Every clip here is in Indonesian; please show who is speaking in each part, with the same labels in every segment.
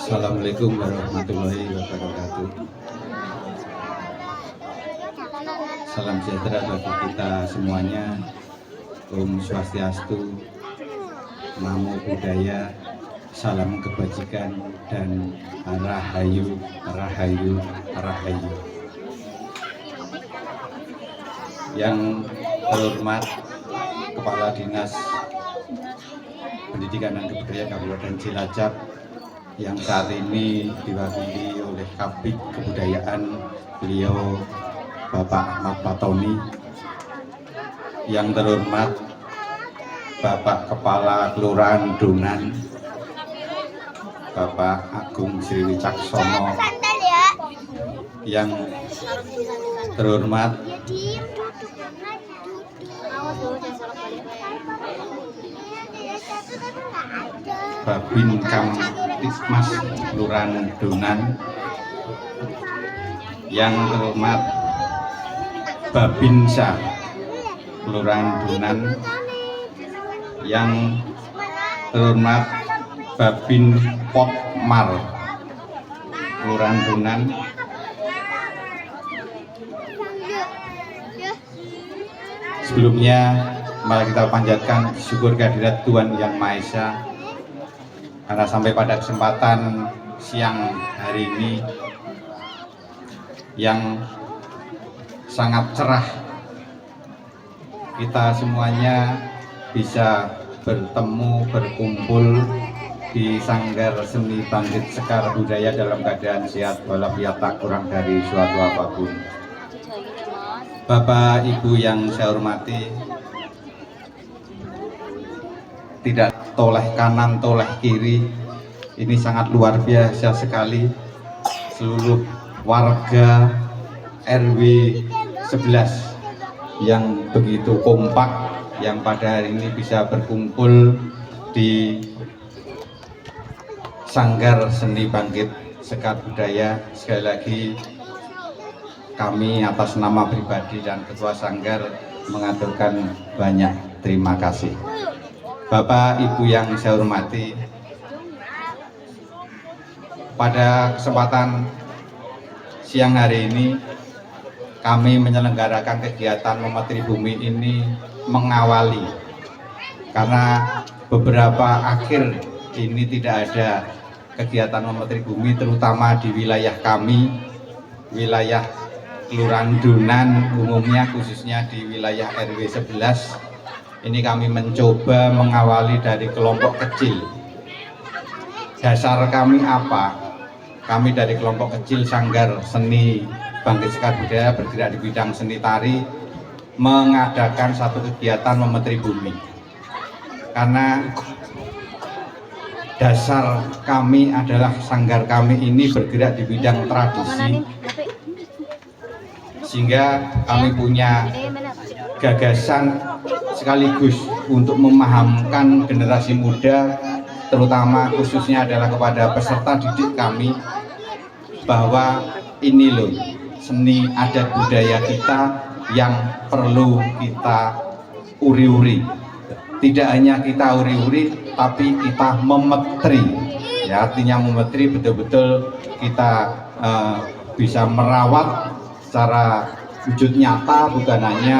Speaker 1: Assalamualaikum warahmatullahi wabarakatuh. Salam sejahtera bagi kita semuanya. Om Swastiastu, Namo Buddhaya, salam kebajikan dan Rahayu, Rahayu, Rahayu. Yang terhormat Kepala Dinas Pendidikan dan Kebudayaan Kabupaten Cilacap yang saat ini diwakili oleh Kabid Kebudayaan beliau Bapak Ahmad Fatoni, yang terhormat Bapak Kepala Kelurahan Dungan Bapak Agung Sri Wicaksono, yang terhormat Babin Kamtibmas Kelurahan Dungan, yang terhormat Babinsa Kelurahan Dungan, yang terhormat Babin Potmar Kelurahan Dungan, sebelumnya mari kita panjatkan syukur kehadirat Tuhan Yang Maha Esa karena sampai pada kesempatan siang hari ini yang sangat cerah, kita semuanya bisa bertemu, berkumpul di Sanggar Seni Bangkit Sekar Budaya dalam keadaan sehat walafiat, tak kurang dari suatu apapun. Bapak Ibu yang saya hormati, tidak toleh kanan toleh kiri, ini sangat luar biasa sekali. Seluruh warga RW 11 yang begitu kompak, yang pada hari ini bisa berkumpul di Sanggar Seni Bangkit Sekar Budaya. Sekali lagi kami atas nama pribadi dan Ketua Sanggar mengaturkan banyak terima kasih. Bapak Ibu yang saya hormati, pada kesempatan siang hari ini kami menyelenggarakan kegiatan Memetri Bumi ini mengawali, karena beberapa akhir ini tidak ada kegiatan Memetri Bumi, terutama di wilayah kami, wilayah Kelurahan Dungan umumnya, khususnya di wilayah RW 11. Ini kami mencoba mengawali dari kelompok kecil. Dasar kami apa? Kami dari kelompok kecil Sanggar Seni Bangkit Sekar Budaya bergerak di bidang seni tari, mengadakan satu kegiatan Memetri Bumi. Karena dasar kami adalah sanggar kami ini bergerak di bidang tradisi, sehingga kami punya gagasan sekaligus untuk memahamkan generasi muda, terutama khususnya adalah kepada peserta didik kami, bahwa ini loh seni adat budaya kita yang perlu kita uri-uri. Tidak hanya kita uri-uri, tapi kita memetri, ya, artinya memetri betul-betul kita bisa merawat secara wujud nyata, bukan hanya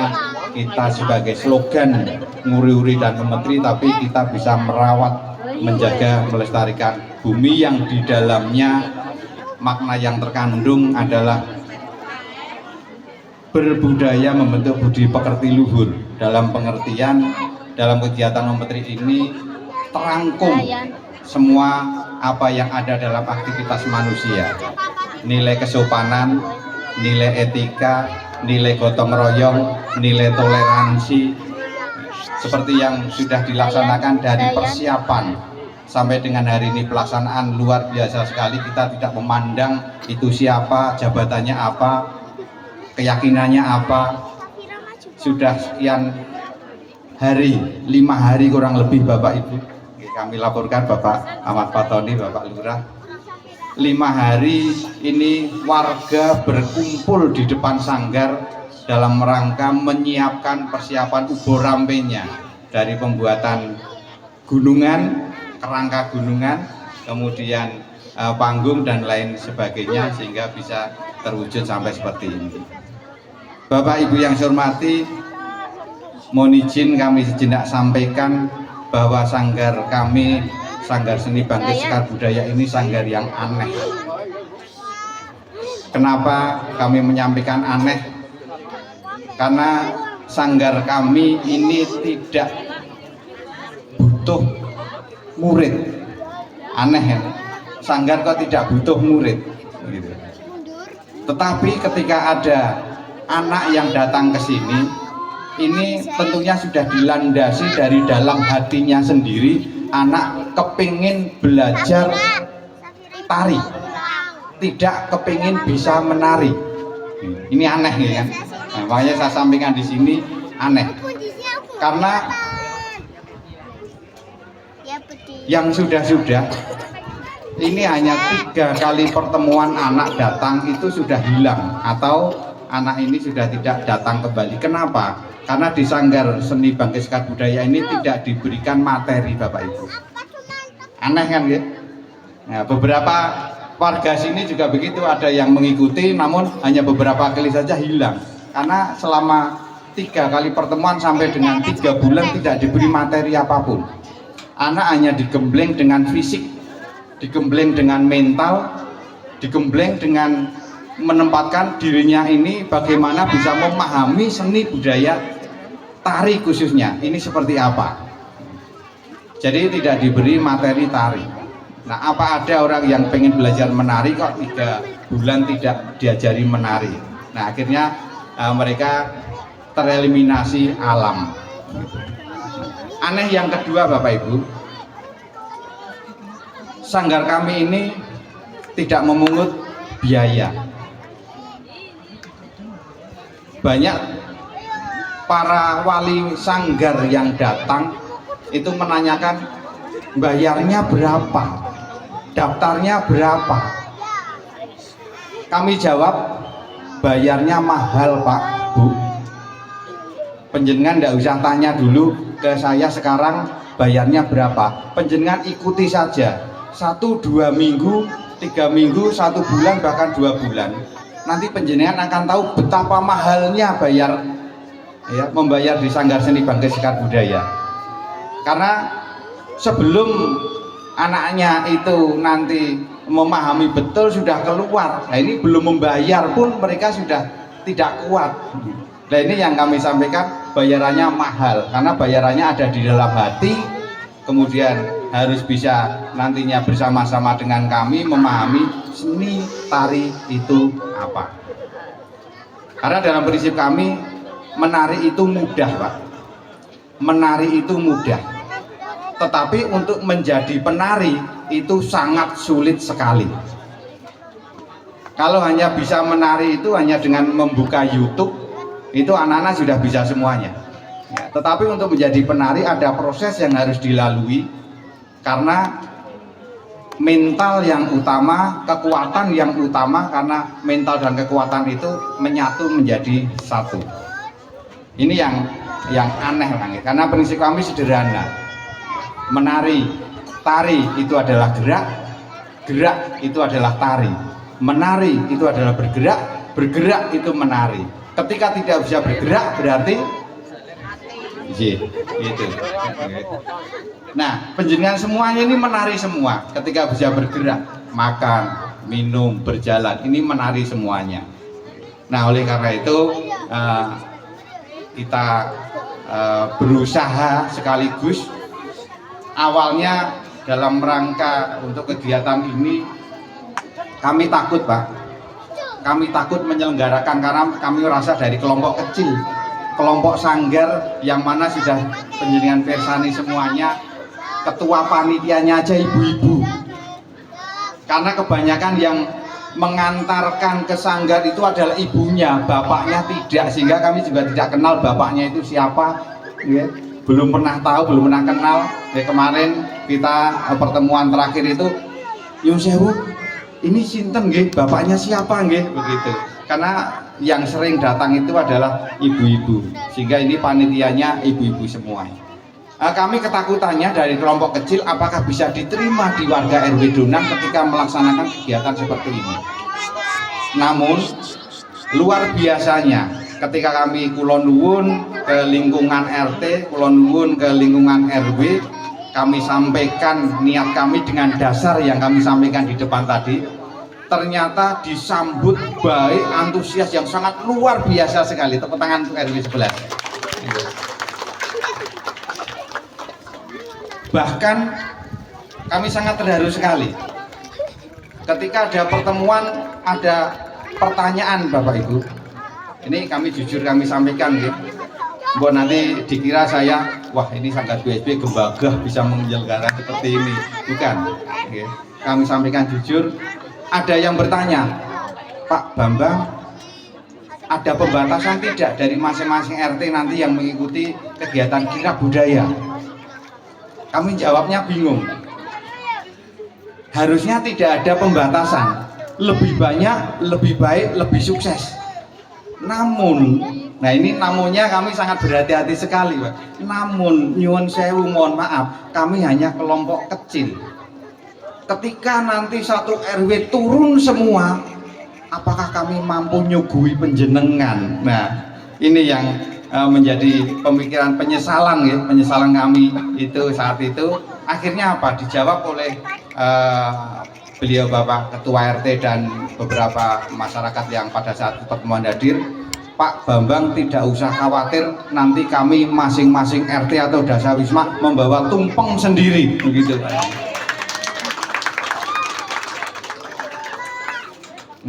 Speaker 1: kita sebagai slogan nguri-uri dan memetri, tapi kita bisa merawat, menjaga, melestarikan bumi yang di dalamnya makna yang terkandung adalah berbudaya, membentuk budi pekerti luhur. Dalam pengertian, dalam kegiatan memetri ini terangkum semua apa yang ada dalam aktivitas manusia, nilai kesopanan, nilai etika, nilai gotong royong, nilai toleransi, seperti yang sudah dilaksanakan dari persiapan sampai dengan hari ini pelaksanaan luar biasa sekali. Kita tidak memandang itu siapa, jabatannya apa, keyakinannya apa. Sudah sekian hari, 5 hari kurang lebih Bapak Ibu, kami laporkan Bapak Ahmad Fatoni, Bapak Lurah, 5 hari ini warga berkumpul di depan sanggar dalam rangka menyiapkan persiapan ubur rampenya dari pembuatan gunungan, kerangka gunungan, kemudian panggung dan lain sebagainya sehingga bisa terwujud sampai seperti ini. Bapak Ibu yang saya hormati, mohon izin kami sejenak sampaikan bahwa sanggar kami, Sanggar Seni Bangkit Sekar Budaya ini sanggar yang aneh. Kenapa kami menyampaikan aneh? Karena sanggar kami ini tidak butuh murid. Aneh ya, sanggar kok tidak butuh murid gitu. Tetapi ketika ada anak yang datang ke sini, ini tentunya sudah dilandasi dari dalam hatinya sendiri. Anak kepingin belajar tari, tidak kepingin bisa menari. Ini aneh ya kan? Nah, makanya saya sampaikan di sini aneh. Karena yang sudah-sudah ini hanya 3 kali pertemuan anak datang itu sudah hilang atau anak ini sudah tidak datang kembali. Kenapa? Karena di Sanggar Seni Bangkit Sekar Budaya ini tidak diberikan materi, Bapak Ibu. Aneh kan ya? Nah, beberapa warga sini juga begitu, ada yang mengikuti namun hanya beberapa kali saja hilang. Karena selama 3 kali pertemuan sampai dengan 3 bulan tidak diberi materi apapun. Anak hanya digembleng dengan fisik, digembleng dengan mental, digembleng dengan menempatkan dirinya ini bagaimana bisa memahami seni budaya tari khususnya ini seperti apa. Jadi tidak diberi materi tari. Nah, apa ada orang yang pengen belajar menari kok 3 bulan tidak diajari menari? Nah, akhirnya mereka tereliminasi alam. Aneh yang kedua, Bapak Ibu, sanggar kami ini tidak memungut biaya. Banyak para wali sanggar yang datang itu menanyakan bayarnya berapa, daftarnya berapa. Kami jawab bayarnya mahal Pak Bu, penjenengan tidak usah tanya dulu ke saya sekarang bayarnya berapa, penjenengan ikuti saja 1-2 minggu, 3 minggu, 1 bulan, bahkan 2 bulan. Nanti penjenengan akan tahu betapa mahalnya bayar ya, membayar di Sanggar Seni Bangkit Sekar Budaya. Karena sebelum anaknya itu nanti memahami betul sudah keluar. Nah, ini belum membayar pun mereka sudah tidak kuat. Nah, ini yang kami sampaikan, bayarannya mahal karena bayarannya ada di dalam hati. Kemudian harus bisa nantinya bersama-sama dengan kami memahami seni tari itu apa. Karena dalam prinsip kami menari itu mudah, Pak. Menari itu mudah. Tetapi untuk menjadi penari itu sangat sulit sekali. Kalau hanya bisa menari itu hanya dengan membuka YouTube, itu anak-anak sudah bisa semuanya. Ya, tetapi untuk menjadi penari ada proses yang harus dilalui karena mental yang utama, kekuatan yang utama, karena mental dan kekuatan itu menyatu menjadi satu. Ini yang aneh banget. Karena prinsip kami sederhana. Menari, tari itu adalah gerak, gerak itu adalah tari. Menari itu adalah bergerak, bergerak itu menari. Ketika tidak bisa bergerak berarti gitu. Nah, penjenengan semuanya ini menari semua. Ketika bisa bergerak, makan, minum, berjalan, ini menari semuanya. Nah, oleh karena itu kita berusaha sekaligus. Awalnya dalam rangka untuk kegiatan ini kami takut, Pak. Kami takut menyelenggarakan karena kami merasa dari kelompok kecil, kelompok sanggar yang mana sudah penjenengan persani semuanya, ketua panitianya aja ibu-ibu. Karena kebanyakan yang mengantarkan ke sanggar itu adalah ibunya, bapaknya tidak, sehingga kami juga tidak kenal bapaknya itu siapa, ya. Belum pernah tahu, belum pernah kenal. Ya, kemarin kita pertemuan terakhir itu, Yun Sewu, ini sinten nggih, bapaknya siapa nggih, begitu. Karena yang sering datang itu adalah ibu-ibu, sehingga ini panitianya ibu-ibu semua. Kami ketakutannya dari kelompok kecil apakah bisa diterima di warga RW Donang ketika melaksanakan kegiatan seperti ini. Namun luar biasanya ketika kami kulon nuwun ke lingkungan RT, kulon nuwun ke lingkungan RW, kami sampaikan niat kami dengan dasar yang kami sampaikan di depan tadi, ternyata disambut baik, antusias yang sangat luar biasa sekali. Tepuk tangan untuk RW 11. Bahkan kami sangat terharu sekali ketika ada pertemuan, ada pertanyaan Bapak Ibu. Ini kami jujur kami sampaikan gitu. Mbok nanti dikira saya, wah ini Sanggar BSB gembagah bisa menyelenggarakan seperti ini. Bukan. Kami sampaikan jujur, ada yang bertanya, Pak Bambang, ada pembatasan tidak dari masing-masing RT nanti yang mengikuti kegiatan kirab budaya? Kami jawabnya bingung. Harusnya tidak ada pembatasan, lebih banyak, lebih baik, lebih sukses. Namun, nah ini namunnya kami sangat berhati-hati sekali, Pak. Namun, nyuwun sewu, mohon maaf, kami hanya kelompok kecil. Ketika nanti satu RW turun semua, apakah kami mampu nyuguhi penjenengan? Nah, ini yang menjadi pemikiran penyesalan ya, penyesalan kami itu saat itu. Akhirnya apa? Dijawab oleh beliau Bapak Ketua RT dan beberapa masyarakat yang pada saat pertemuan hadir. Pak Bambang tidak usah khawatir, nanti kami masing-masing RT atau Dasawisma membawa tumpeng sendiri begitu.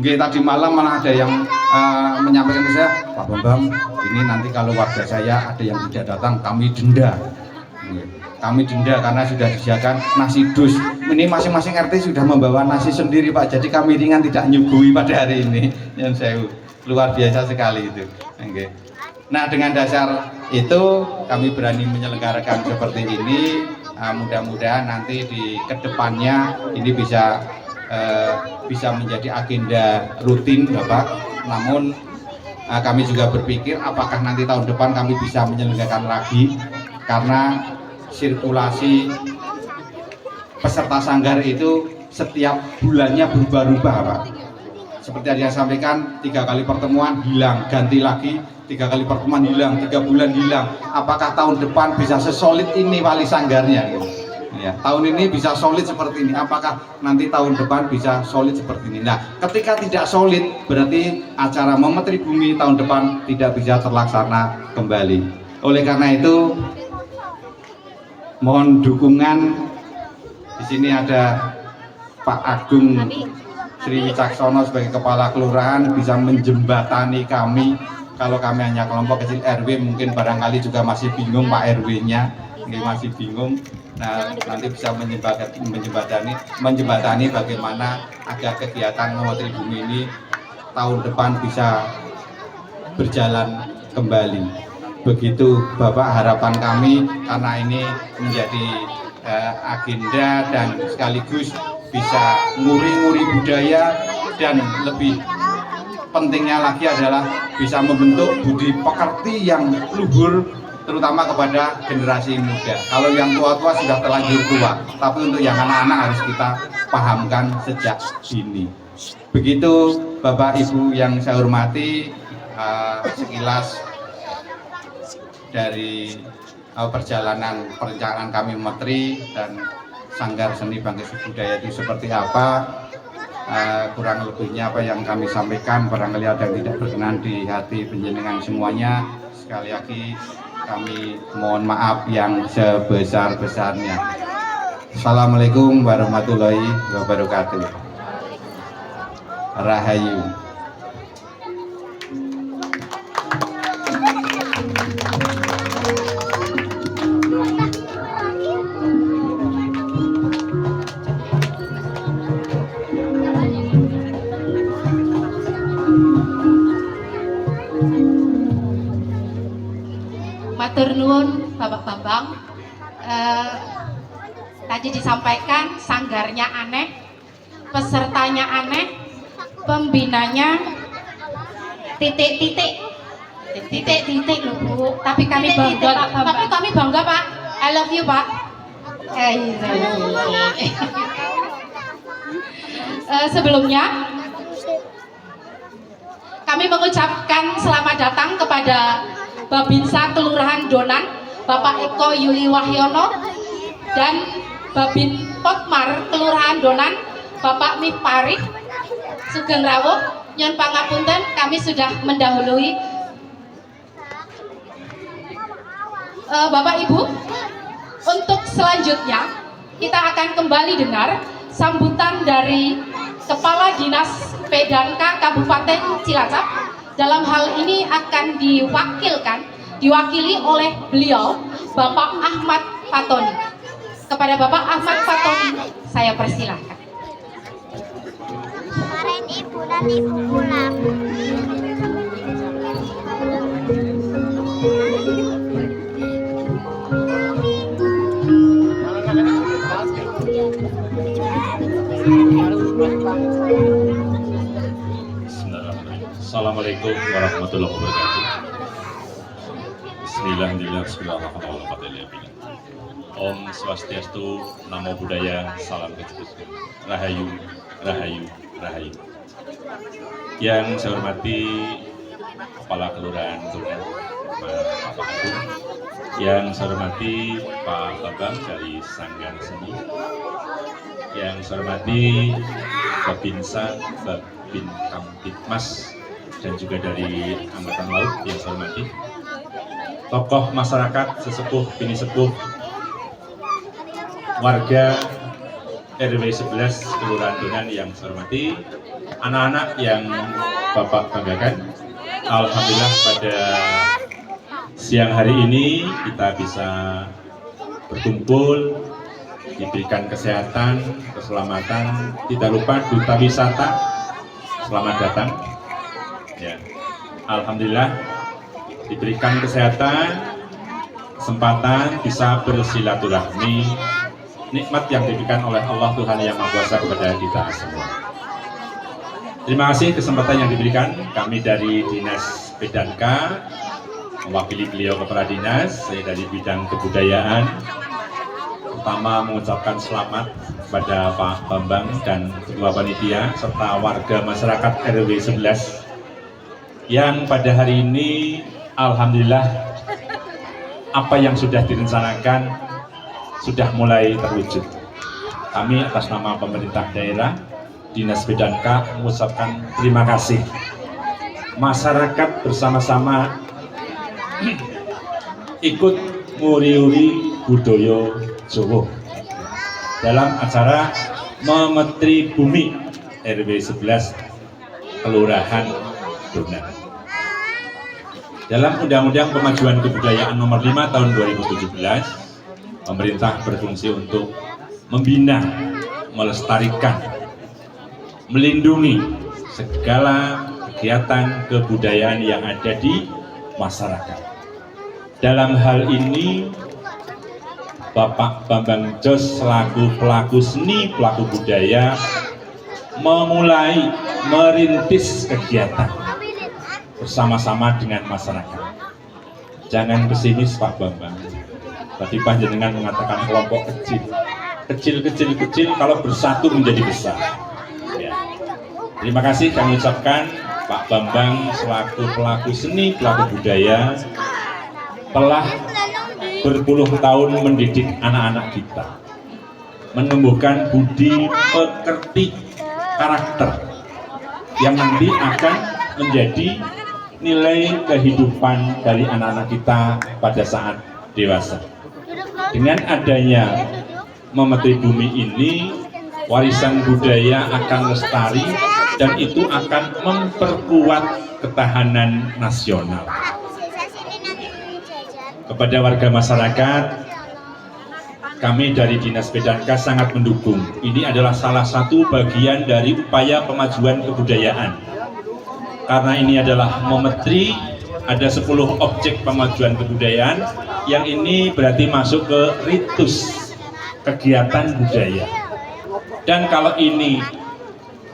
Speaker 1: Oke, tadi malam malah ada yang menyampaikan ke saya, Pak Bambang, ini nanti kalau warga saya ada yang tidak datang, kami denda. Kami denda karena sudah disediakan nasi dus. Ini masing-masing RT sudah membawa nasi sendiri Pak, jadi kami ringan tidak nyuguhi pada hari ini. Yang saya luar biasa sekali itu. Oke. Nah, dengan dasar itu kami berani menyelenggarakan seperti ini. Mudah-mudahan nanti di kedepannya ini bisa menjadi agenda rutin Bapak. Namun kami juga berpikir apakah nanti tahun depan kami bisa menyelenggarakan lagi, karena sirkulasi peserta sanggar itu setiap bulannya berubah-ubah Pak. Seperti yang saya sampaikan, 3 kali pertemuan hilang, ganti lagi, 3 kali pertemuan hilang, 3 bulan hilang. Apakah tahun depan bisa sesolid ini wali sanggarnya gitu? Ya, tahun ini bisa solid seperti ini, apakah nanti tahun depan bisa solid seperti ini? Nah, ketika tidak solid berarti acara Memetri Bumi tahun depan tidak bisa terlaksana kembali. Oleh karena itu mohon dukungan. Di sini ada Pak Agung Sri Wicaksono sebagai kepala kelurahan bisa menjembatani kami. Kalau kami hanya kelompok kecil RW mungkin barangkali juga masih bingung Pak RW-nya, masih bingung. Nah, nanti bisa menjembatani bagaimana agar kegiatan Memetri Bumi ini tahun depan bisa berjalan kembali. Begitu Bapak harapan kami, karena ini menjadi agenda dan sekaligus bisa nguri-nguri budaya, dan lebih pentingnya lagi adalah bisa membentuk budi pekerti yang luhur, terutama kepada generasi muda. Kalau yang tua-tua sudah terlanjur tua, tapi untuk yang anak-anak harus kita pahamkan sejak dini. Begitu Bapak Ibu yang saya hormati, sekilas dari perjalanan perencanaan kami Memetri dan Sanggar Seni Bangkit Budaya itu seperti apa. Kurang lebihnya apa yang kami sampaikan barangkali ada yang tidak berkenan di hati panjenengan semuanya. Sekali lagi kami mohon maaf yang sebesar-besarnya. Assalamualaikum warahmatullahi wabarakatuh. Rahayu.
Speaker 2: Matur nuwun Bapak Bambang. Tadi disampaikan sanggarnya aneh, pesertanya aneh, pembinanya titik-titik loh Bu. Tapi kami bangga, tapi kami bangga Pak. I love you, Pak. Sebelumnya kami mengucapkan selamat datang kepada Babinsa Kelurahan Donan, Bapak Eko Yuli Wahyono, dan Babin Potmar Kelurahan Donan, Bapak Mipari Sugeng Rawuh. Nyon pangapunten, kami sudah mendahului. Bapak Ibu, untuk selanjutnya kita akan kembali dengar sambutan dari Kepala Dinas P.D.K. Kabupaten Cilacap. Dalam hal ini akan diwakili oleh beliau, Bapak Ahmad Fatoni. Kepada Bapak Ahmad Fatoni, saya persilahkan.
Speaker 3: Kemarin ibu dan ibu pulang.
Speaker 4: Assalamualaikum warahmatullahi wabarakatuh. Bismillahirrahmanirrahim. Om Swastiastu, Namo Buddhaya, Salam Kecepatan, Rahayu, Rahayu, Rahayu. Yang saya hormati Kepala Kelurahan Donan, Bapak Agung. Yang saya hormati Pak Babang dari Sanggar Seni. Yang saya hormati Babinsa, Babin Kamtibmas, dan juga dari Angkatan Laut yang saya hormati. Tokoh masyarakat, sesepuh, bini sepuh, warga RW 11 Kelurahan Donan yang saya hormati, anak-anak yang Bapak banggakan. Alhamdulillah pada siang hari ini kita bisa berkumpul, diberikan kesehatan, keselamatan, tidak lupa duta wisata, selamat datang. Ya. Alhamdulillah diberikan kesehatan, kesempatan bisa bersilaturahmi, nikmat yang diberikan oleh Allah Tuhan Yang Maha Kuasa kepada kita semua. Terima kasih kesempatan yang diberikan. Kami dari Dinas P.D.K. mewakili beliau Kepala Dinas, saya dari bidang kebudayaan. Pertama mengucapkan selamat kepada Pak Bambang dan Ketua Panitia serta warga masyarakat RW 11 yang pada hari ini alhamdulillah apa yang sudah direncanakan sudah mulai terwujud. Kami atas nama pemerintah daerah, Dinas P.D.K. mengucapkan terima kasih. Masyarakat bersama-sama ikut nguri-uri budaya Jawa dalam acara Memetri Bumi RW 11 Kelurahan Donan. Dalam Undang-Undang Pemajuan Kebudayaan Nomor 5 Tahun 2017, pemerintah berfungsi untuk membina, melestarikan, melindungi segala kegiatan kebudayaan yang ada di masyarakat. Dalam hal ini, Bapak Bambang Jos selaku pelaku seni, pelaku budaya memulai merintis kegiatan bersama-sama dengan masyarakat. Jangan pesimis Pak Bambang. Tadi panjenengan mengatakan kelompok kecil, kalau bersatu menjadi besar. Ya. Terima kasih kami ucapkan Pak Bambang selaku pelaku seni, pelaku budaya telah berpuluh tahun mendidik anak-anak kita, menumbuhkan budi pekerti karakter yang nanti akan menjadi nilai kehidupan dari anak-anak kita pada saat dewasa. Dengan adanya Memetri Bumi ini, warisan budaya akan lestari dan itu akan memperkuat ketahanan nasional. Kepada warga masyarakat, kami dari Dinas P.D.K. sangat mendukung. Ini adalah salah satu bagian dari upaya pemajuan kebudayaan. Karena ini adalah Memetri, ada 10 objek pemajuan kebudayaan, yang ini berarti masuk ke ritus kegiatan budaya. Dan kalau ini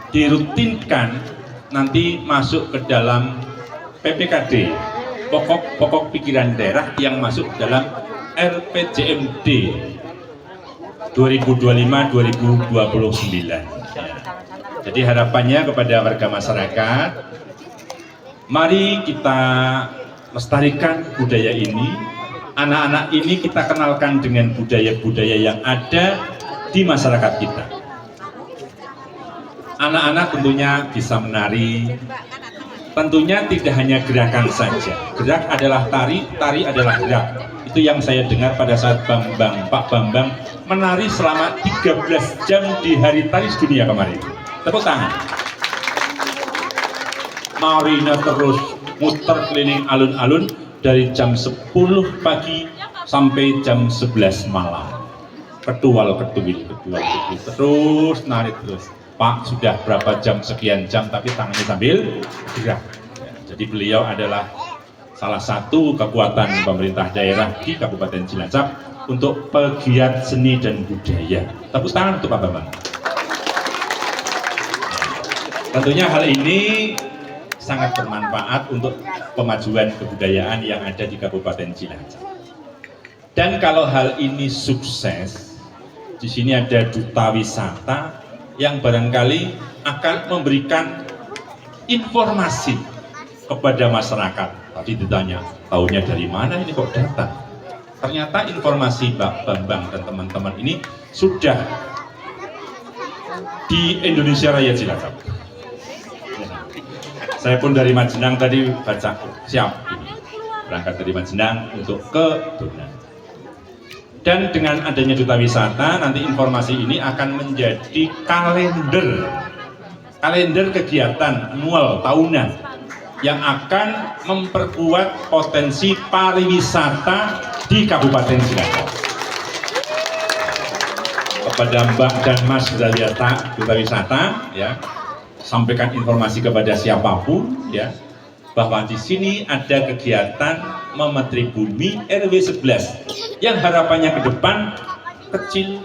Speaker 4: dirutinkan, nanti masuk ke dalam PPKD, pokok pikiran daerah yang masuk dalam RPJMD 2025-2029. Jadi harapannya kepada warga masyarakat, mari kita lestarikan budaya ini. Anak-anak ini kita kenalkan dengan budaya-budaya yang ada di masyarakat kita. Anak-anak tentunya bisa menari, tentunya tidak hanya gerakan saja. Gerak adalah tari, tari adalah gerak. Itu yang saya dengar pada saat Pak Bambang menari selama 13 jam di hari tari sedunia kemarin. Tepuk tangan. Marina terus muter keliling alun-alun dari jam 10 pagi sampai jam 11 malam. Ketual-ketuil, terus narik terus. Pak, sudah berapa jam, sekian jam, tapi tangannya sambil gerak. Jadi beliau adalah salah satu kekuatan pemerintah daerah di Kabupaten Cilacap untuk pegiat seni dan budaya. Tepuk tangan untuk Pak Bambang. Tentunya hal ini sangat bermanfaat untuk pemajuan kebudayaan yang ada di Kabupaten Cilacap. Dan kalau hal ini sukses, di sini ada duta wisata yang barangkali akan memberikan informasi kepada masyarakat. Tadi ditanya, tahunya dari mana ini kok datang? Ternyata informasi Pak Bambang dan teman-teman ini sudah di Indonesia Raya Cilacap. Saya pun dari Majenang tadi baca, siap ini berangkat dari Majenang untuk ke Donan. Dan dengan adanya duta wisata, nanti informasi ini akan menjadi kalender kegiatan annual tahunan yang akan memperkuat potensi pariwisata di Kabupaten Cilacap. Kepada Mbak dan Mas duta wisata, ya, sampaikan informasi kepada siapapun, ya, bahwa di sini ada kegiatan memetri bumi RW 11 yang harapannya ke depan kecil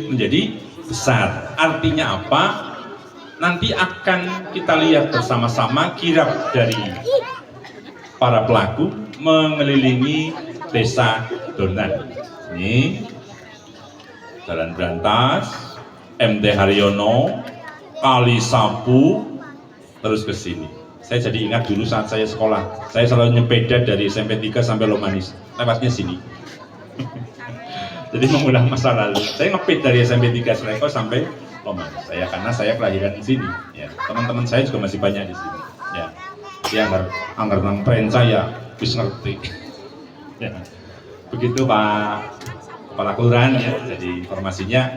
Speaker 4: menjadi besar. Artinya apa? Nanti akan kita lihat bersama-sama kirap dari para pelaku mengelilingi desa Donan. Ini Jalan Brantas, MT Haryono, Kali Sapu, terus ke sini. Saya jadi ingat dulu saat saya sekolah, saya selalu nyepeda dari SMP 3 sampai Lomanis, lewatnya sini. Jadi mengulang masa lalu. Saya ngeped dari SMP 3 Sleko sampai Lomanis. Karena saya kelahiran di sini. Ya. Teman-teman saya juga masih banyak di sini. Ya, dia anggar nang tren saya, bisa ngerti. Ya. Begitu Pak Kepala Kelurahan, ya. Jadi informasinya,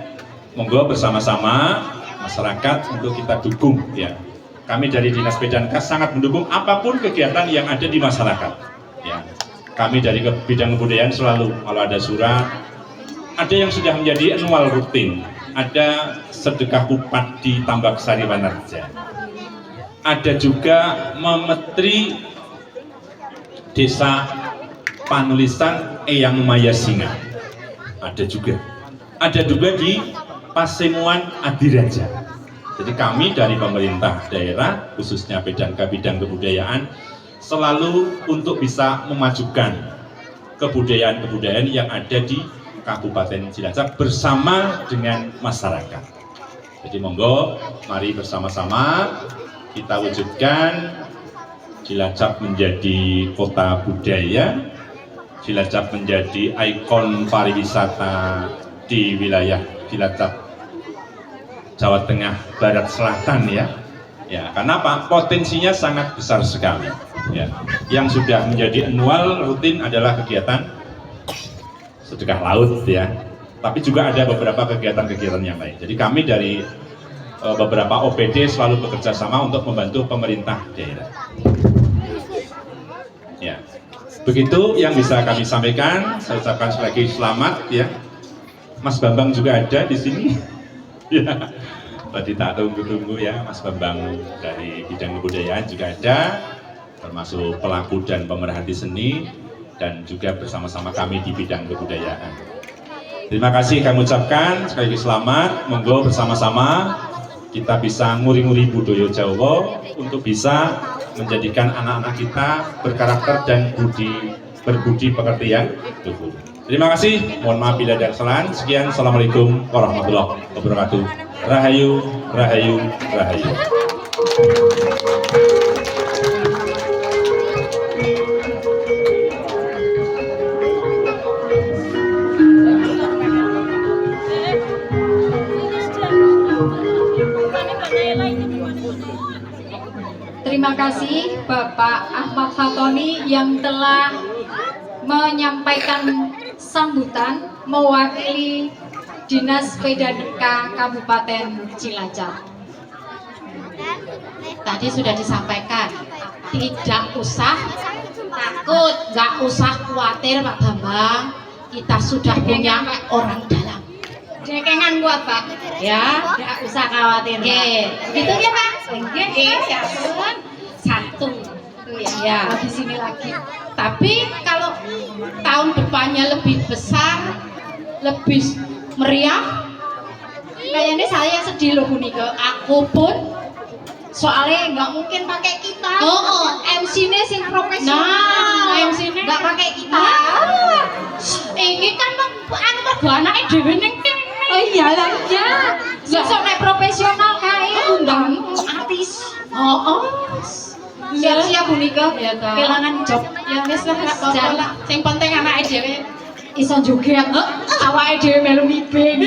Speaker 4: monggo bersama-sama masyarakat untuk kita dukung, ya. Kami dari Dinas Pedankas sangat mendukung apapun kegiatan yang ada di masyarakat. Ya. Kami dari bidang kebudayaan selalu, kalau ada surat, ada yang sudah menjadi annual rutin, ada sedekah kupat di Tambak Sari Wanarja, ada juga memetri desa Panulisan Eyang Maya Singa, ada juga di Pasemuan Adiraja. Jadi kami dari pemerintah daerah, khususnya Pedanka bidang kebudayaan, selalu untuk bisa memajukan kebudayaan-kebudayaan yang ada di Kabupaten Cilacap bersama dengan masyarakat. Jadi monggo, mari bersama-sama kita wujudkan Cilacap menjadi kota budaya, Cilacap menjadi ikon pariwisata di wilayah Cilacap, Jawa Tengah, Barat, Selatan, ya. Ya, karena apa? Potensinya sangat besar sekali. Ya. Yang sudah menjadi annual rutin adalah kegiatan sedekah laut, ya. Tapi juga ada beberapa kegiatan-kegiatan yang lain. Jadi kami dari beberapa OPD selalu bekerja sama untuk membantu pemerintah daerah. Ya. Begitu yang bisa kami sampaikan. Saya ucapkan sekali lagi selamat, ya. Mas Bambang juga ada di sini. Ya, tadi tak tunggu-tunggu, ya, Mas Bambang dari bidang kebudayaan juga ada, termasuk pelaku dan pemerhati seni, dan juga bersama-sama kami di bidang kebudayaan. Terima kasih kami ucapkan, sekali lagi selamat, monggo bersama-sama kita bisa nguri-nguri budaya Jawa untuk bisa menjadikan anak-anak kita berkarakter dan budi berbudi pekerti yang luhur. Terima kasih, mohon maaf bila ada kesalahan. Sekian, assalamualaikum warahmatullahi wabarakatuh. Rahayu, rahayu, rahayu.
Speaker 5: Terima kasih Bapak Ahmad Fatoni yang telah menyampaikan sambutan mewakili Dinas Pedanika Kabupaten Cilacap.
Speaker 2: Tadi sudah disampaikan, tidak usah takut, nggak usah khawatir Pak Bambang, kita sudah punya orang dalam.
Speaker 5: Cekengan buat Pak.
Speaker 2: Ya,
Speaker 5: Tidak usah khawatir.
Speaker 2: oke, gitu ya Pak.
Speaker 5: Oke, siapkan.
Speaker 2: Satu,
Speaker 5: Ya,
Speaker 2: ya.
Speaker 5: di sini lagi.
Speaker 2: Tapi kalau tahun depannya lebih besar, lebih meriah, kayaknya saya sedih loh Bu Nike. Aku pun soalnya nggak mungkin pakai kita.
Speaker 5: MC-nya sing profesional.
Speaker 2: Nah, MC-nya
Speaker 5: nggak pakai kita.
Speaker 2: Ini kan anu mergo anake dhewe ning kene.
Speaker 5: Oh iya lah ya. Sosok nek profesional kae undang artis. Siap-siap Bu Nike.
Speaker 2: Ya ta.
Speaker 5: Kelangan job.
Speaker 2: Ya wis lah gak apa-apa
Speaker 5: Jan.
Speaker 2: lah. Sing penting anake dhewe
Speaker 5: Iso joget. Awake dhewe melu ngibing.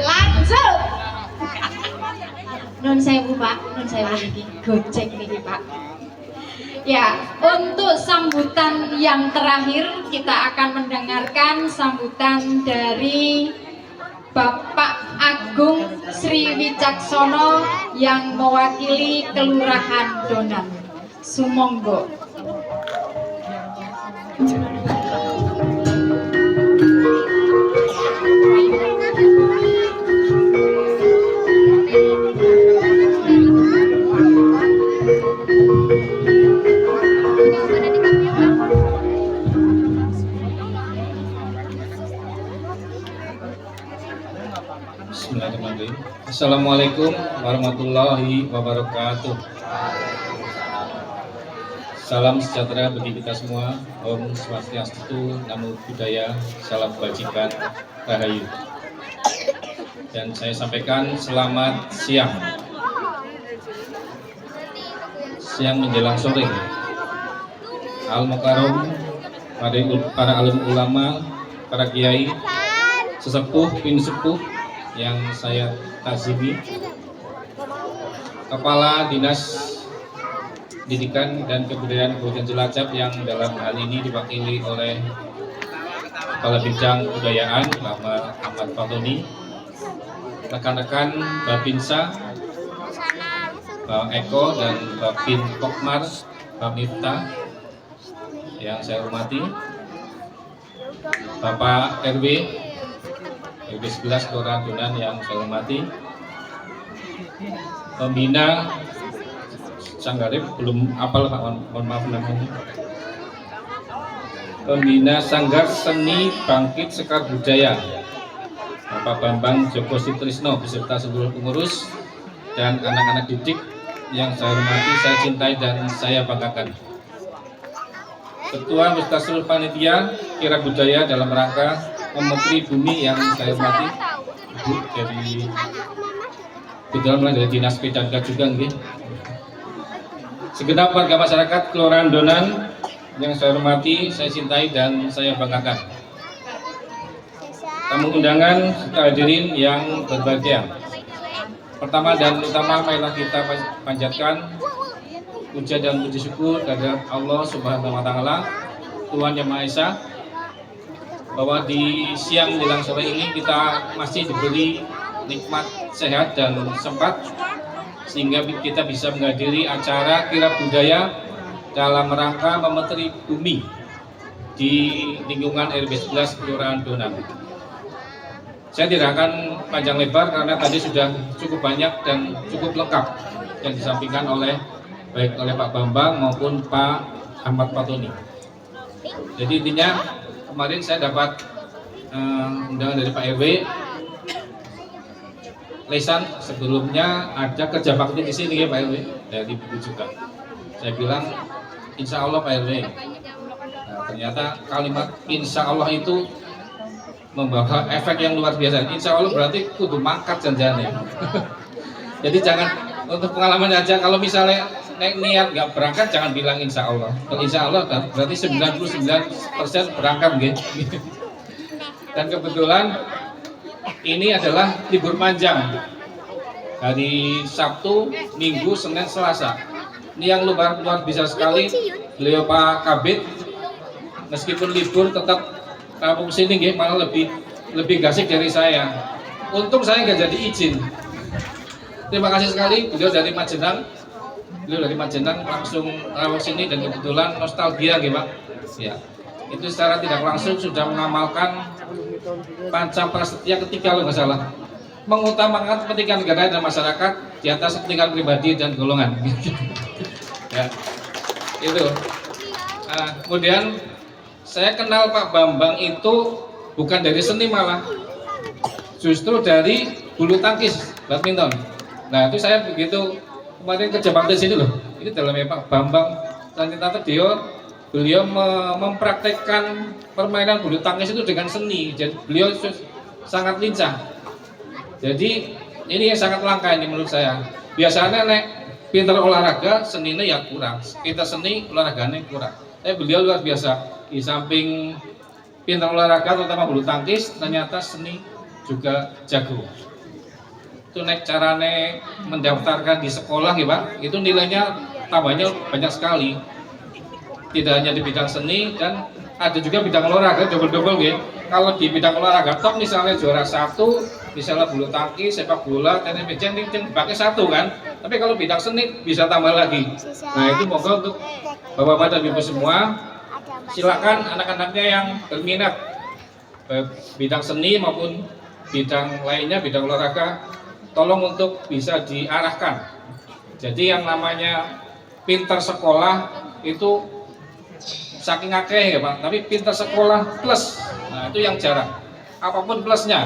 Speaker 2: lanjut.
Speaker 5: Nun sewu Pak, nun sewu niki. Gojek niki Pak. Ya, untuk sambutan yang terakhir kita akan mendengarkan sambutan dari Bapak Agung Sri Wicaksono yang mewakili Kelurahan Donan. Sumonggo.
Speaker 6: Bismillahirrahmanirrahim. Assalamualaikum warahmatullahi wabarakatuh. Salam sejahtera bagi kita semua. Om Swastiastu, Namo Buddhaya, Salam Kebajikan, Rahayu. Dan saya sampaikan selamat siang. Siang menjelang sore. Al-Mukarram, para alim ulama, para kiai, sesepuh, pin sepuh yang saya tasimi, Kepala Dinas Pendidikan dan Kebudayaan Kabupaten Cilacap yang dalam hal ini diwakili oleh Kepala Bidang Kebudayaan Bapak Ahmad Fatoni, rekan-rekan Babinsa, Pak Eko dan Babin Pokmar, Pak Miftah yang saya hormati, Bapak RW 11 Kelurahan Donan yang saya hormati, pembina Sanggarip, belum apal Pak, mohon maaf namanya, pembina Sanggar Seni Bangkit Sekar Budaya Bapak Bambang Joko Sitrisno beserta seluruh pengurus dan anak-anak didik yang saya hormati, saya cintai dan saya banggakan. Ketua Mustasul Panitia Kira Budaya dalam rangka Menteri Bumi yang saya hormati, Ibu dari kebetulan dari Dinas Pedanika juga nggih. Segenap warga masyarakat Kelurahan Donan yang saya hormati, saya cintai dan saya banggakan. Tamu undangan serta hadirin yang berbahagia. Pertama dan utama marilah kita panjatkan puja dan puji syukur kepada Allah Subhanahu wa taala, Tuhan Yang Maha Esa, bahwa di siang menjelang sore ini kita masih diberi nikmat sehat dan sempat sehingga kita bisa menghadiri acara Kira Budaya dalam rangka Menteri Bumi di lingkungan RW 11 Kelurahan Donan. Saya tidak akan panjang lebar karena tadi sudah cukup banyak dan cukup lengkap yang disampaikan oleh baik oleh Pak Bambang maupun Pak Ahmad Fatoni. Jadi intinya kemarin saya dapat undangan dari Pak RW Lesan, sebelumnya ada kerja bakti di sini ya Pak RW dari Buku juga. Saya bilang insya Allah Pak RW Ternyata kalimat insya Allah itu membawa efek yang luar biasa. Insya Allah berarti kudu mangkat janjane. Jadi jangan untuk pengalaman aja, kalau misalnya niat nggak berangkat jangan bilang insya Allah. Kalau insya Allah berarti 99% berangkat gitu. Dan kebetulan ini adalah libur panjang hari Sabtu, Minggu, Senin, Selasa. Ini yang luar biasa sekali. Beliau Pak Kabid meskipun libur tetap kampung sini malah lebih gasik dari saya. Untung saya nggak jadi izin. Terima kasih sekali beliau dari Majenang. Beliau dari Majenang langsung rawuh sini dan kebetulan nostalgia Pak. Ya. Itu secara tidak langsung sudah mengamalkan panca prasetya ketiga kalau nggak salah, mengutamakan kepentingan negara dan masyarakat di atas kepentingan pribadi dan golongan. Ya, itu. Kemudian saya kenal Pak Bambang itu bukan dari seni malah, justru dari bulu tangkis badminton. Nah itu saya begitu kemarin kerja bakti sini loh, ini dalamnya Pak Bambang ternyata beliau mempraktekkan permainan bulu tangkis itu dengan seni. Jadi beliau sangat lincah. Jadi ini yang sangat langka ini menurut saya. Biasanya nek pintar olahraga, seninya ya kurang. Kita seni, olahraganya kurang. Tapi beliau luar biasa. Di samping pintar olahraga terutama bulu tangkis, ternyata seni juga jago. Itu nek carane mendaftarkan di sekolah ya Pak, itu nilainya tambahnya banyak sekali. Tidak hanya di bidang seni dan ada juga bidang olahraga double gitu. Kalau di bidang olahraga top misalnya juara 1, misalnya bulu tangkis, sepak bola, tenis meja pakai 1 kan. Tapi kalau bidang seni bisa tambah lagi. Nah itu moga untuk bapak-bapak dan ibu semua, silakan anak-anaknya yang berminat bidang seni maupun bidang lainnya, bidang olahraga, tolong untuk bisa diarahkan. Jadi yang namanya pintar sekolah itu saking akeh ya Pak, tapi pintar sekolah plus, nah itu yang jarang. Apapun plusnya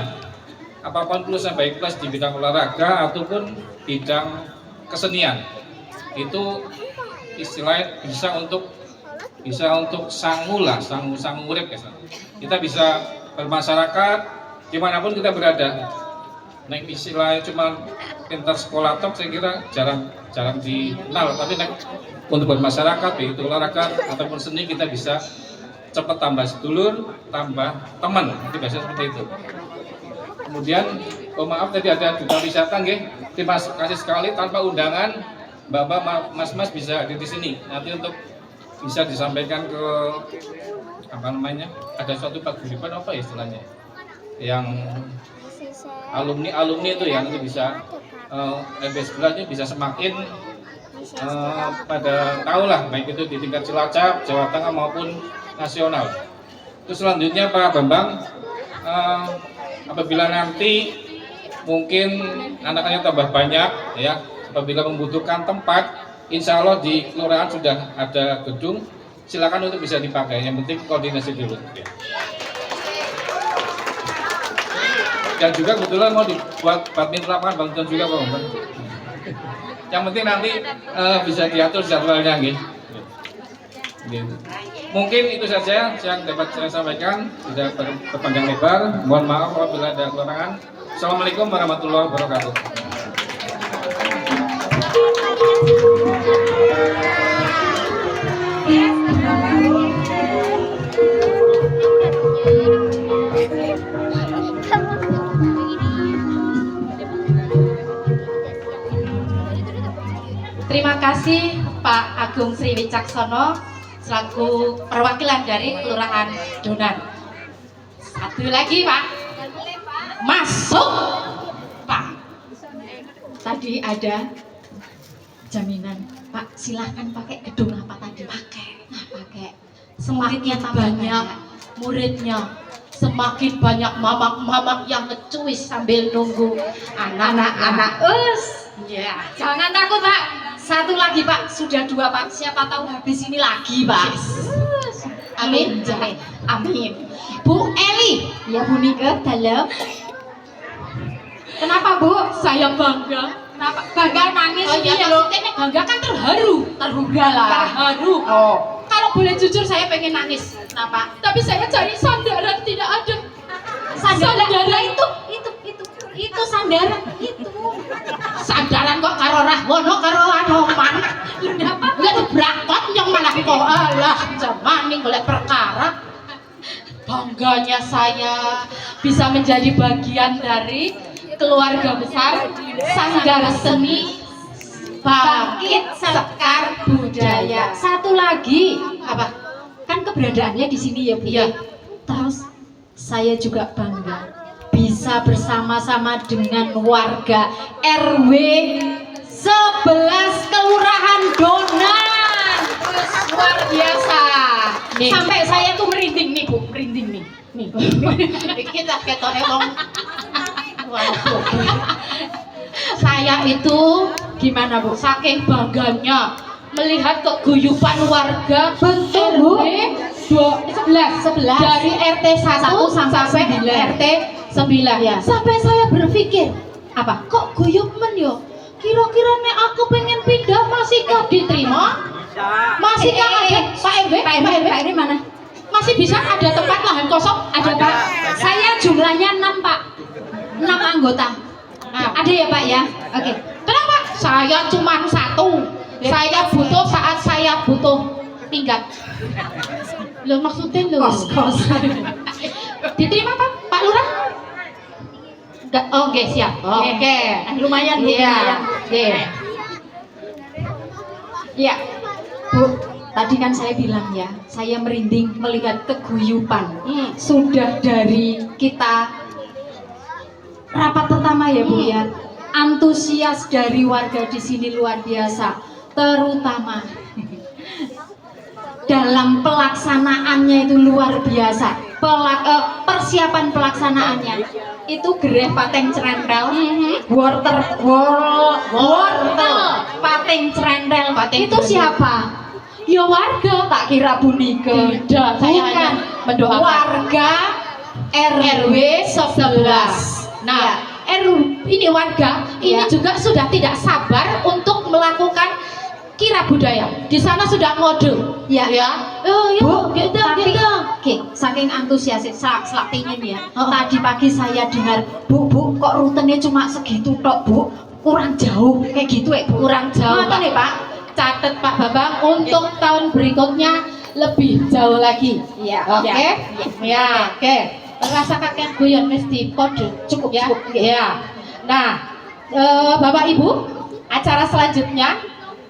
Speaker 6: baik plus di bidang olahraga ataupun bidang kesenian, itu istilahnya bisa untuk sangu urip ya. Kita bisa bermasyarakat dimanapun kita berada. Nah istilahnya cuma pintar sekolah top saya kira jarang dikenal, tapi untuk bermasyarakat itu olahraga ataupun seni kita bisa cepat tambah sedulur, tambah teman, itu biasanya seperti itu. Kemudian, maaf tadi ada duta wisata nggih. Terima kasih sekali, tanpa undangan Bapak Mas bisa hadir di sini. Nanti untuk bisa disampaikan ke apa namanya? Ada suatu paguyuban apa ya istilahnya? Yang alumni itu ya nanti bisa LB11 bisa semakin pada tahulah baik itu di tingkat Cilacap, Jawa Tengah maupun nasional. Terus selanjutnya Pak Bambang, apabila nanti mungkin anak-anaknya tambah banyak ya, apabila membutuhkan tempat, insya Allah di kelurahan sudah ada gedung, silakan untuk bisa dipakai. Yang penting koordinasi dulu. Ya. Dan juga kebetulan mau dibuat badminton lapangan badminton juga Pak Bambang. Yang penting nanti bisa diatur jadwalnya gitu. Mungkin itu saja yang dapat saya sampaikan, tidak berpanjang lebar. Mohon maaf apabila ada kekurangan. Assalamualaikum warahmatullahi wabarakatuh.
Speaker 2: Terima kasih Pak Agung Sri Wicaksono selaku perwakilan dari Kelurahan Donan. Satu lagi Pak, masuk Pak. Tadi ada jaminan Pak, silahkan pakai gedung apa tadi? Pakai. Semakin banyak muridnya, semakin banyak mamak-mamak yang ngecuis sambil nunggu anak-anak.
Speaker 5: Ya, jangan takut Pak. Satu lagi Pak, sudah 2 Pak. Siapa tahu habis ini lagi Pak.
Speaker 2: Amin. Amin. Bu Eli,
Speaker 5: Ya Bu Nike, dalam.
Speaker 2: kenapa Bu? Saya bangga.
Speaker 5: Kenapa? Bangga nangis
Speaker 2: Oh iya,
Speaker 5: iya
Speaker 2: loh.
Speaker 5: maksudnya bangga kan terharu.
Speaker 2: Terhugga lah.
Speaker 5: Terharu.
Speaker 2: Oh.
Speaker 5: Kalau
Speaker 2: boleh jujur saya pengen nangis.
Speaker 5: Kenapa?
Speaker 2: Tapi saya cari sandaran tidak ada.
Speaker 5: Sandaran itu sandaran itu.
Speaker 2: Sandaran kok karo Rahwono karo Anoman.
Speaker 5: Kenapa?
Speaker 2: Enggak dibrakot yang malah kok alah zaman golek perkara. Bangganya saya bisa menjadi bagian dari keluarga besar Sanggar Seni Bangkit Sekar Budaya.
Speaker 5: Satu lagi,
Speaker 2: Apa?
Speaker 5: kan keberadaannya di sini ya Bu.
Speaker 2: Iya.
Speaker 5: Terus saya juga bangga bisa bersama-sama dengan warga RW 11 Kelurahan Donan.
Speaker 2: Luar biasa. Nih.
Speaker 5: Sampai saya tuh merinding nih Bu, merinding nih. Nih.
Speaker 2: Kita ketone wong. Waduh. Saya itu gimana Bu? Saking bangganya melihat keguyupan warga
Speaker 5: Betul, Bu.
Speaker 2: RW 11 dari RT 1 sampai
Speaker 5: 9.
Speaker 2: RT 9.
Speaker 5: Ya.
Speaker 2: Sampai saya berpikir,
Speaker 5: Apa?
Speaker 2: kok guyup men yo? Kira-kira nek aku pengen pindah masihkah diterima? Masihkah ada Pak RW?
Speaker 5: Pak RW mana?
Speaker 2: Masih bisa ada tempat lahan kosong? Ada Pak?
Speaker 5: Saya jumlahnya 6 Pak. 6 anggota.
Speaker 2: Nah,
Speaker 5: Ada ya Pak ya? Oke.
Speaker 2: kenapa? Saya cuma satu. Saya butuh saat saya butuh tinggal. Lo maksudnya lo?
Speaker 5: Kos.
Speaker 2: Diterima Pak? Pak Lurah? Enggak. Oke, siap. Oke.
Speaker 5: Lumayan Bu.
Speaker 2: Iya.
Speaker 5: lumayan.
Speaker 2: Oke.
Speaker 5: Ya, Bu, tadi kan saya bilang ya, saya merinding melihat keguyupan. Sudah dari kita rapat pertama ya Bu ya, antusias dari warga di sini luar biasa, terutama dalam pelaksanaannya itu luar biasa. Persiapan pelaksanaannya itu gereh pateng cerendel, wortel pateng cerendel.
Speaker 2: Pateng
Speaker 5: Itu
Speaker 2: cerendel.
Speaker 5: siapa? Ya warga. Tak kira Bu Nike.
Speaker 2: Tidak, saya hanya
Speaker 5: Bukan.
Speaker 2: mendoakan.
Speaker 5: Warga RW 11.
Speaker 2: Nah, ini warga ini
Speaker 5: Ya.
Speaker 2: juga sudah tidak sabar untuk melakukan kira budaya. Di sana sudah ngode.
Speaker 5: Ya.
Speaker 2: Oh,
Speaker 5: Bu,
Speaker 2: gitu,
Speaker 5: tapi
Speaker 2: gitu.
Speaker 5: oke, saking antusias selak pingin ya.
Speaker 2: Oh.
Speaker 5: Tadi pagi saya dengar, Bu, kok rutenya cuma segitu tok, Bu? Kurang jauh kayak gitu ya, Bu.
Speaker 2: Kurang jauh,
Speaker 5: Ngoten ya, Pak?
Speaker 2: Catat Pak Babang untuk tahun berikutnya lebih jauh lagi.
Speaker 5: Iya.
Speaker 2: Oke? Ya, oke. Rasa kakek guyon mesti kode.
Speaker 5: Cukup,
Speaker 2: Ya.
Speaker 5: cukup.
Speaker 2: Ya. Nah, Bapak Ibu, acara selanjutnya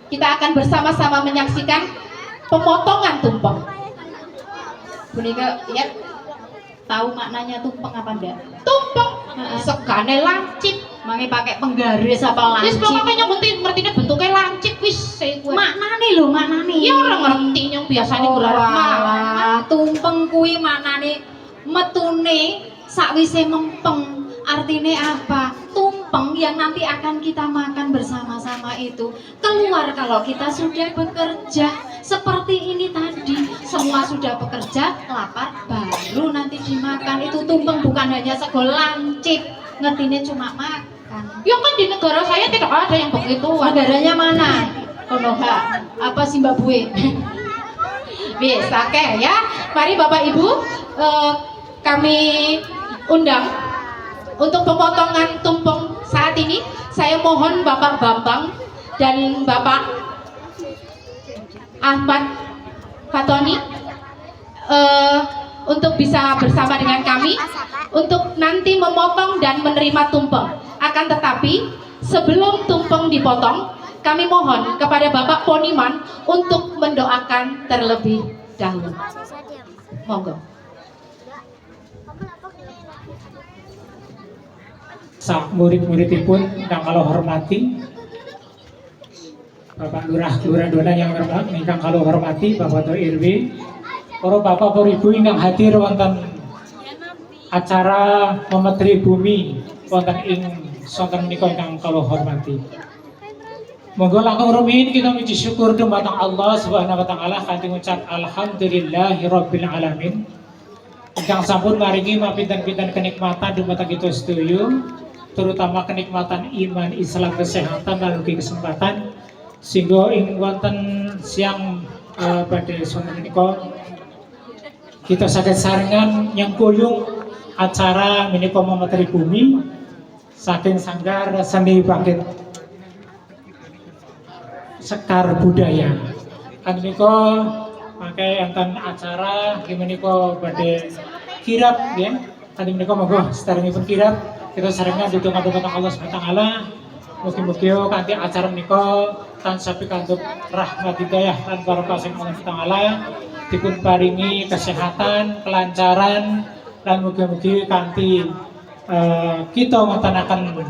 Speaker 2: kita akan bersama-sama menyaksikan pemotongan tumpeng. Bu Nika, ya,
Speaker 5: Tahu maknanya tumpeng apa enggak?
Speaker 2: tumpeng
Speaker 5: Heeh.
Speaker 2: segane lancip.
Speaker 5: Mangi pakai penggaris apa
Speaker 2: Wis
Speaker 5: lancip?
Speaker 2: pokoknya ngerti bentuknya lancip wis saya gue.
Speaker 5: Maknane lho, maknane.
Speaker 2: Ya orang ngerti yang biasanya
Speaker 5: Oh,
Speaker 2: gelar
Speaker 5: walah, tumpeng kuwi maknane metune sakwise mempeng. Artinya apa? Tumpeng yang nanti akan kita makan bersama-sama itu keluar kalau kita sudah bekerja. Seperti ini tadi, semua sudah bekerja, lapar, baru nanti dimakan. Itu tumpeng bukan hanya sego lancip, ngertinya cuma makan.
Speaker 2: Ya kan di negara saya tidak ada yang begitu.
Speaker 5: Negaranya mana? Konoha, apa Zimbabwe?
Speaker 2: Bisa oke ya. Mari Bapak Ibu kami undang untuk pemotongan tumpeng saat ini. Saya mohon Bapak Bambang dan Bapak Ahmad Fatoni untuk bisa bersama dengan kami untuk nanti memotong dan menerima tumpeng. Akan tetapi sebelum tumpeng dipotong, kami mohon kepada Bapak Poniman untuk mendoakan terlebih dahulu. Monggo.
Speaker 7: Sak murid-muridipun ingkang kula hormati, Bapak Lurah Kelurahan Donan yang ingkang kula hormati, Bapak Ketua RW, para bapak para ibu ingkang hadir wonten acara memetri bumi wonten ing sonten menika ingkang kula hormati. Monggo langkung rumiyin kita muji syukur dumateng Allah Subhanahu wa taala kanthi ngucap alhamdulillahirabbil alamin. Ingkang sampun maringi mapinten-pinten kenikmatan dumateng kita sedaya, terutama kenikmatan iman, Islam, kesehatan, dan ugi kesempatan, sehingga ing wonten siang pada sonten menika kita saged sarengan yang kuyung acara menika Materi Bumi saking Sanggar Seni Bangkit Sekar Budaya. Kan menika pakai enten acara menika badhe kirap nggih. Kan menika monggo sedherekipun kirap kita sarengan ditunggu-tunggu Allah Subhanahu wa taala. Mugi-mugi kanthi acara menika tansah pikantuk rahmat hidayah lan barokah sing Allah taala dipun paringi kesehatan, kelancaran lan mugi-mugi kanthi kita ngontanaken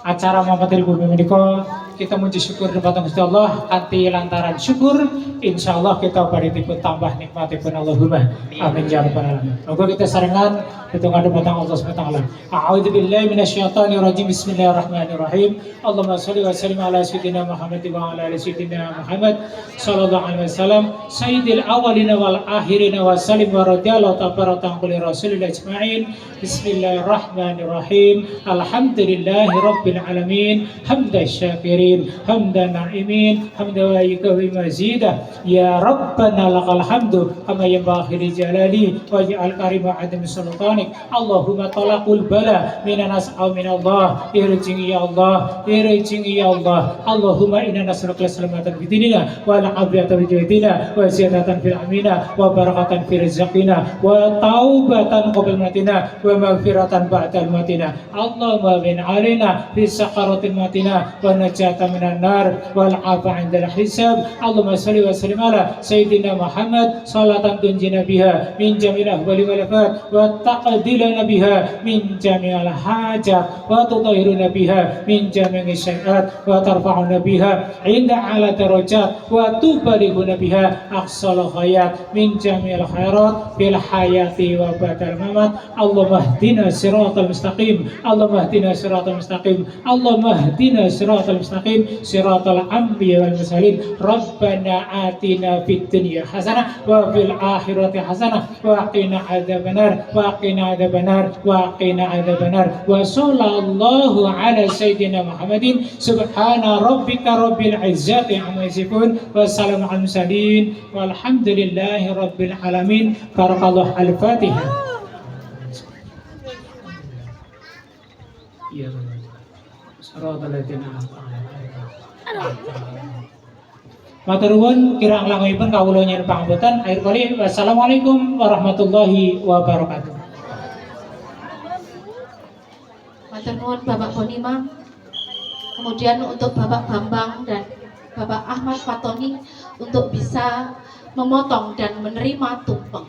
Speaker 7: acara Materi Bumi menika kita muji syukur dumateng Gusti Allah kanthi lantaran syukur insyaallah kita bari dipun tambah nikmatipun Allahumma amin ya rabbal alamin. Monggo kita sarengan ditunggu dumateng Allah Subhanahu wa taala. A'udzu billahi minasyaitonir rajim. Bismillahirrahmanirrahim. Allahumma shalli wa sallim ala sayyidina Muhammad wa ala ali sayyidina Muhammad sallallahu alaihi wasallam sayyidil awwalina wal akhirina wa sallim wa radiyallahu tabaraka kulli rasulillah ajma'in. Bismillahirrahmanirrahim. Alhamdulillahi rabbil alamin. Hamdan syakirin, hamdan na'imin, hamdan wa yukawi mazidah. Ya Rabbana lakal hamdu kama yanbaghi jalali waj'al karima adam sultanik. Allahumma talaqul bala minan as'au minallah irjing ya Allah, irjing ya Allah. Allahumma inna nas'aluka salamatan fid dinina wa al-afiyata fid jadina wa ziyadatan fil amina wa barakatan fil rizqina wa taubatan qabla matina wa maghfiratan ba'da matina. Allahumma bin alaina fi sakaratil matina wa najata minan nar wal afa 'indal hisab. Allahumma shalli wa sallim ala sayyidina Muhammad salatan tunjina biha min jamil ahwali wal afat wa taqdilana biha min jami'il hajat wa tutahhiruna biha min jami'i syai'at wa tarfa'una biha 'inda 'ala darajat wa tubalighuna biha aqsal khayat min jami'il khairat fil hayati wa ba'dal mamat. Allahumma hdina siratal mustaqim, Allahumma hdina siratal mustaqim, Allahumma hdina siratal mustaqim siratal anbiya wal mursalin. Rabbana atina fid dunya hasanah wa fil akhirati hasanah wa qina adzabannar wa qina adzabannar wa qina adzabannar. Wa sallallahu ala sayyidina Muhammadin subhana rabbika rabbil izzati amma yasifun wa salamun alal mursalin walhamdulillahi rabbil alamin. Barakallahu al-Fatihah. Ya matur nuwun kirang langkungipun kawula nyuwun pangapunten. Akhir kali wassalamualaikum warahmatullahi wabarakatuh.
Speaker 2: Matur nuwun Bapak Bonimang. Kemudian untuk Bapak Bambang dan Bapak Ahmad Fatoni untuk bisa memotong dan menerima tumpeng.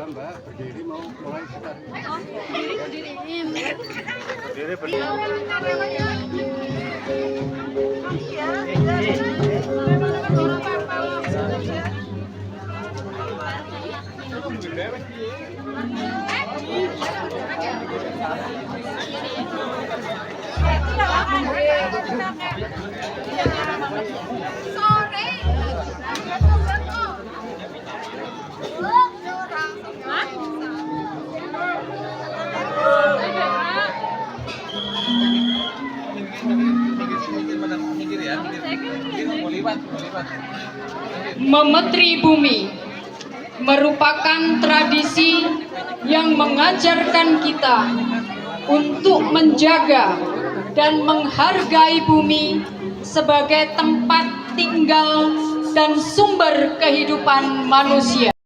Speaker 8: Mbak, berdiri mau mulai kita.
Speaker 9: Memetri bumi merupakan tradisi yang mengajarkan kita untuk menjaga dan menghargai bumi sebagai tempat tinggal dan sumber kehidupan manusia.